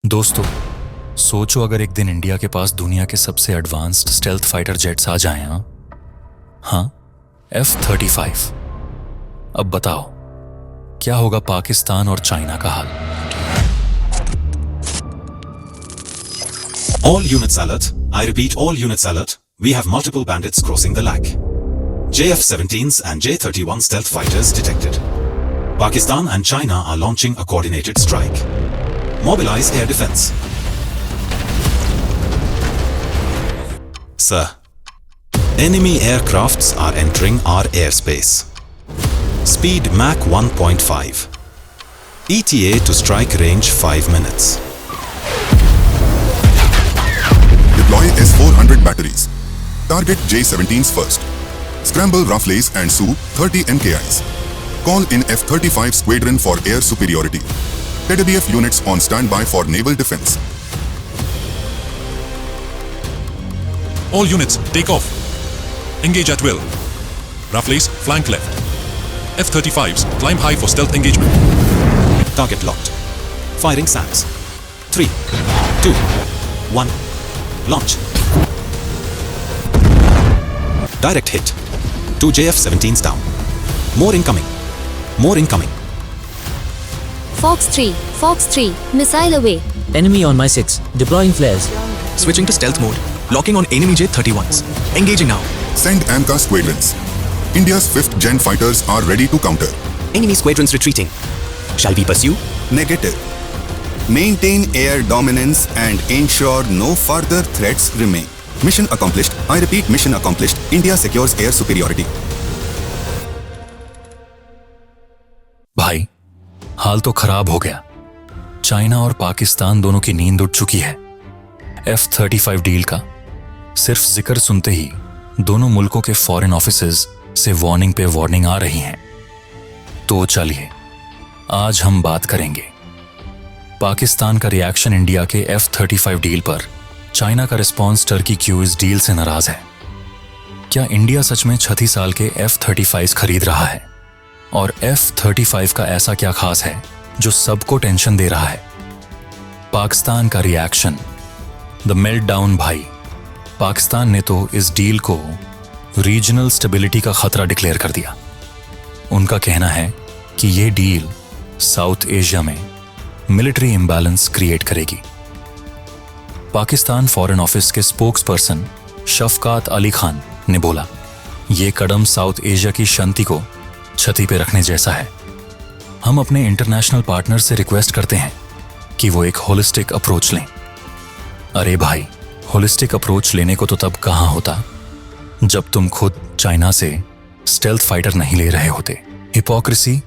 दोस्तों, सोचो अगर एक दिन इंडिया के पास दुनिया के सबसे एडवांस्ड स्टेल्थ फाइटर जेट्स आ जाएं। हाँ, F-35। अब बताओ क्या होगा पाकिस्तान और चाइना का हाल। All units alert. I repeat, all units alert. We have multiple bandits crossing the lag. JF-17s and J-31 stealth fighters detected. Pakistan and China are launching a coordinated strike. Mobilize air defense. Sir, enemy aircrafts are entering our airspace. Speed Mach 1.5. ETA to strike range 5 minutes. Deploy S-400 batteries. Target J-17s first. Scramble Rafales and Su 30 MKIs. Call in F-35 squadron for air superiority. KWF units on standby for naval defense. All units, take off. Engage at will. Rafales, flank left. F-35s, climb high for stealth engagement. Target locked. Firing SAMs. 3, 2, 1. Launch. Direct hit. 2 JF-17s down. More incoming. More incoming. Fox 3, missile away. Enemy on my 6, deploying flares. Switching to stealth mode. Locking on enemy J-31s. Engaging now. Send AMCA squadrons. India's 5th gen fighters are ready to counter. Enemy squadrons retreating. Shall we pursue? Negative. Maintain air dominance and ensure no further threats remain. Mission accomplished. I repeat, mission accomplished. India secures air superiority. भाई, हाल तो खराब हो गया। China और पाकिस्तान दोनों की नींद उड़ चुकी है। F-35 डील का सिर्फ जिक्र सुनते ही दोनों मुल्कों के फॉरेन ऑफिसेज से वार्निंग पे वार्निंग आ रही हैं। तो चलिए आज हम बात करेंगे पाकिस्तान का रिएक्शन इंडिया के F-35 डील पर, चाइना का रिस्पॉन्स टर्की क्यों इस डील से नाराज है, क्या इंडिया सच में 36 साल के F-35 खरीद रहा है, और F-35 का ऐसा क्या खास है जो सबको टेंशन दे रहा है। पाकिस्तान का रिएक्शन, द मेल्टडाउन। भाई, पाकिस्तान ने तो इस डील को रीजनल स्टेबिलिटी का खतरा डिक्लेयर कर दिया। उनका कहना है कि यह डील साउथ एशिया में मिलिट्री इम्बैलेंस क्रिएट करेगी। पाकिस्तान फॉरेन ऑफिस के स्पोक्स पर्सन शफकात अली खान ने बोला, यह कदम साउथ एशिया की शांति को छती पे रखने जैसा है। हम अपने इंटरनेशनल पार्टनर से रिक्वेस्ट करते हैं कि वो एक होलिस्टिक अप्रोच लें। अरे भाई, होलिस्टिक अप्रोच लेने को तो तब कहाँ होता जब तुम खुद चाइना से स्टेल्थ फाइटर नहीं ले रहे होते। Hypocrisy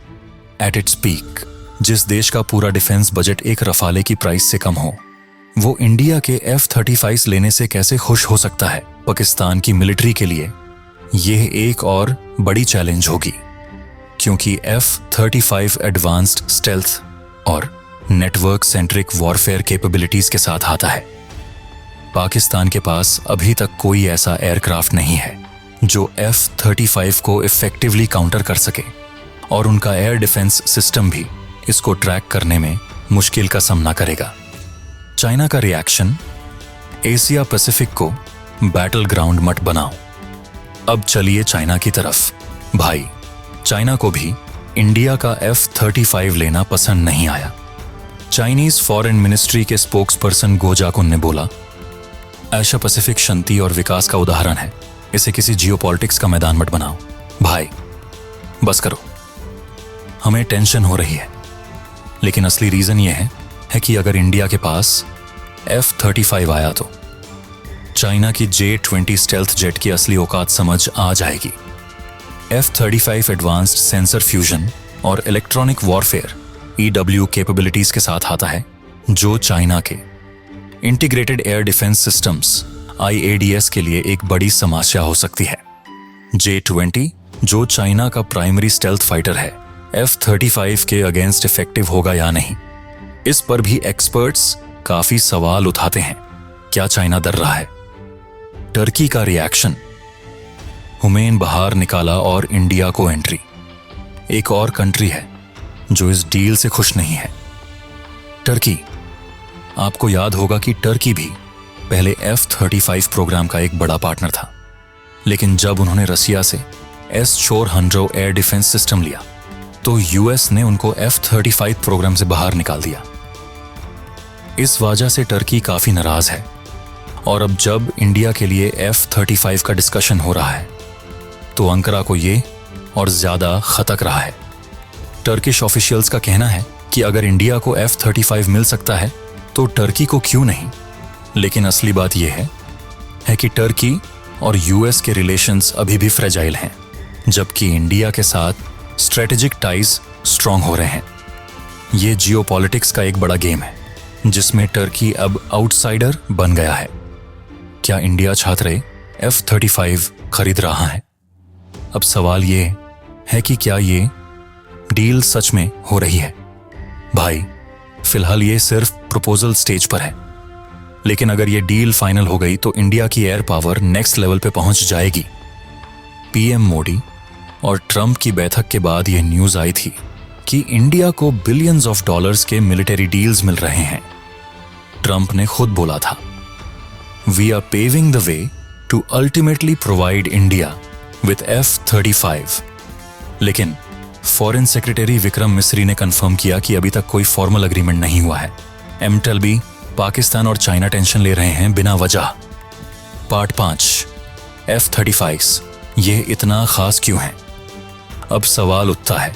at its peak. जिस देश का पूरा डिफेंस बजट एक रफाले की प्राइस से कम हो, वो इंडिया के F-35 लेने से कैसे खुश हो सकता है। पाकिस्तान की मिलिट्री के लिए यह एक और बड़ी चैलेंज होगी, क्योंकि F-35 एडवांस्ड स्टेल्थ और नेटवर्क सेंट्रिक वॉरफेयर कैपेबिलिटीज के साथ आता है। पाकिस्तान के पास अभी तक कोई ऐसा एयरक्राफ्ट नहीं है जो F-35 को इफेक्टिवली काउंटर कर सके, और उनका एयर डिफेंस सिस्टम भी इसको ट्रैक करने में मुश्किल का सामना करेगा। चाइना का रिएक्शन, एशिया पैसिफिक को बैटल ग्राउंड मत बनाओ। अब चलिए चाइना की तरफ। भाई, चाइना को भी इंडिया का F-35 लेना पसंद नहीं आया। चाइनीज फॉरेन मिनिस्ट्री के स्पोक्स पर्सन गो जाकुन ने बोला, एशिया पैसिफिक शांति और विकास का उदाहरण है, इसे किसी जियोपॉलिटिक्स का मैदान मत बनाओ। भाई, बस करो, हमें टेंशन हो रही है। लेकिन असली रीजन यह है कि अगर इंडिया के पास F-35 आया तो चाइना की J-20 स्टेल्थ जेट की असली औकात समझ आ जाएगी। F-35 एडवांस्ड सेंसर फ्यूजन और इलेक्ट्रॉनिक वॉरफेयर EW कैपेबिलिटीज के साथ आता है, जो चाइना के integrated air defence systems IADS के लिए एक बड़ी समस्या हो सकती है। J-20, जो चाइना का प्राइमरी स्टेल्थ फाइटर है, F-35 के अगेंस्ट इफेक्टिव होगा या नहीं, इस पर भी एक्सपर्ट्स काफी सवाल उठाते हैं। क्या चाइना डर रहा है? टर्की का रिएक्शन, हुमैन बाहर निकाला और इंडिया को एंट्री। एक और कंट्री है जो इस डील से खुश नहीं है, टर्की। आपको याद होगा कि टर्की भी पहले F-35 प्रोग्राम का एक बड़ा पार्टनर था, लेकिन जब उन्होंने रसिया से S-400 एयर डिफेंस सिस्टम लिया तो यूएस ने उनको F-35 प्रोग्राम से बाहर निकाल दिया। इस वजह से टर्की काफी नाराज है और अब जब इंडिया के लिए F-35 का डिस्कशन हो रहा है तो अंकारा को ये और ज्यादा खतक रहा है। टर्किश ऑफिशियल्स का कहना है कि अगर इंडिया को F-35 मिल सकता है तो टर्की को क्यों नहीं, लेकिन असली बात यह है कि टर्की और यूएस के रिलेशंस अभी भी फ्रेजाइल हैं, जबकि इंडिया के साथ स्ट्रेटेजिक टाइज स्ट्रांग हो रहे हैं। ये जियोपॉलिटिक्स का एक बड़ा गेम है जिसमें टर्की अब आउटसाइडर बन गया है। क्या इंडिया छात्रे F-35 खरीद रहा है? अब सवाल ये है कि क्या ये डील सच में हो रही है? भाई, फिलहाल ये सिर्फ प्रपोजल स्टेज पर है, लेकिन अगर ये डील फाइनल हो गई तो इंडिया की एयर पावर नेक्स्ट लेवल पे पहुंच जाएगी। पीएम मोदी और ट्रंप की बैठक के बाद यह न्यूज आई थी कि इंडिया को बिलियंस ऑफ डॉलर्स के मिलिट्री डील्स मिल रहे हैं। ट्रंप ने खुद बोला था, we are paving the way to ultimately provide India with F-35। लेकिन फॉरेन सेक्रेटरी विक्रम मिस्री ने कंफर्म किया कि अभी तक कोई फॉर्मल एग्रीमेंट नहीं हुआ है। एमटेलबी, पाकिस्तान और चाइना टेंशन ले रहे हैं बिना वजह। पार्ट 5, F-35 ये इतना खास क्यों है? अब सवाल उठता है,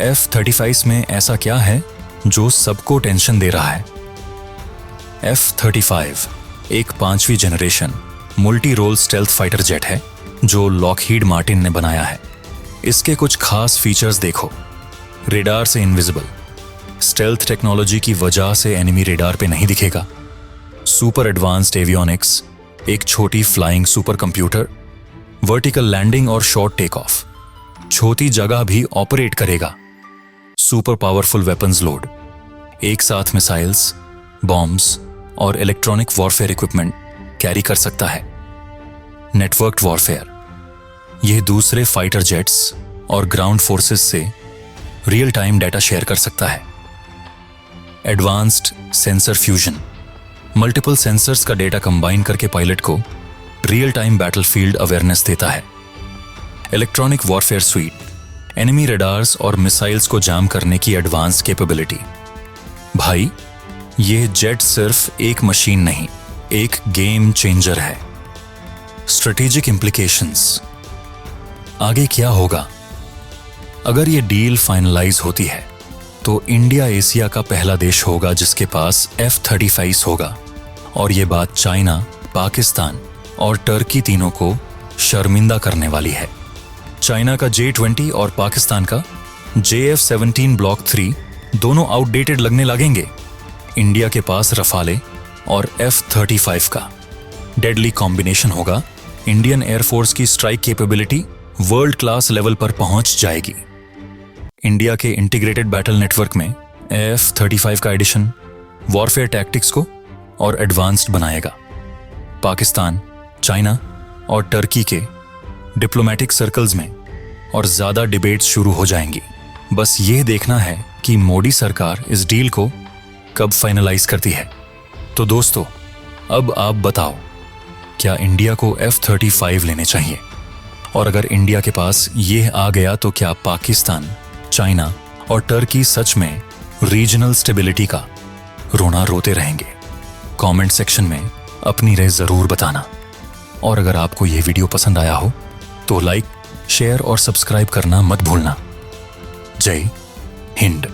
F-35 में ऐसा क्या है जो सबको टेंशन दे रहा है? F-35 एक 5वीं generation multi role stealth fighter jet है जो लॉकहीड मार्टिन ने बनाया है। इसके कुछ खास फीचर्स देखो। रेडार से इनविजिबल, स्टेल्थ टेक्नोलॉजी की वजह से एनिमी रेडार पे नहीं दिखेगा। सुपर एडवांस्ड एवियोनिक्स, एक छोटी flying super computer, vertical landing और शॉर्ट टेक ऑफ, छोटी जगह भी ऑपरेट करेगा। सुपर पावरफुल वेपन्स लोड, एक साथ मिसाइल्स, बॉम्ब्स और इलेक्ट्रॉनिक वॉरफेयर इक्विपमेंट कैरी कर सकता है। नेटवर्क्ड वॉरफेयर, यह दूसरे फाइटर जेट्स और ग्राउंड फोर्सेस से रियल टाइम डेटा शेयर कर सकता है। Advanced sensor fusion, multiple sensors का डेटा कंबाइन करके पायलट को रियल टाइम बैटलफील्ड अवेयरनेस देता है। Electronic warfare sweet, enemy radars और मिसाइल्स को जाम करने की एडवांस कैपेबिलिटी। भाई, यह जेट सिर्फ एक मशीन नहीं, एक गेम चेंजर है। स्ट्रेटेजिक इंप्लीकेशंस, आगे क्या होगा? अगर यह डील फाइनलाइज होती है तो इंडिया एशिया का पहला देश होगा जिसके पास F-35 होगा, और यह बात चाइना, पाकिस्तान और टर्की तीनों को शर्मिंदा करने वाली है। चाइना का J-20 और पाकिस्तान का JF-17 ब्लॉक 3 दोनों आउटडेटेड लगने लगेंगे। इंडिया के पास रफाले और F-35 का डेडली कॉम्बिनेशन होगा। इंडियन एयरफोर्स की strike capability world class level पर पहुंच जाएगी। इंडिया के इंटीग्रेटेड बैटल नेटवर्क में F-35 का एडिशन वॉरफेयर टैक्टिक्स को और एडवांस्ड बनाएगा। पाकिस्तान, चाइना और टर्की के डिप्लोमेटिक सर्कल्स में और ज्यादा डिबेट्स शुरू हो जाएंगी। बस ये देखना है कि मोदी सरकार इस डील को कब फाइनलाइज करती है। तो दोस्तों, अब आप बताओ, क्या इंडिया को F-35 लेने चाहिए? और अगर इंडिया के पास ये आ गया तो क्या पाकिस्तान, चाइना और टर्की सच में रीजनल स्टेबिलिटी का रोना रोते रहेंगे? कमेंट सेक्शन में अपनी राय जरूर बताना। और अगर आपको यह वीडियो पसंद आया हो तो लाइक, शेयर और सब्सक्राइब करना मत भूलना। जय हिंद।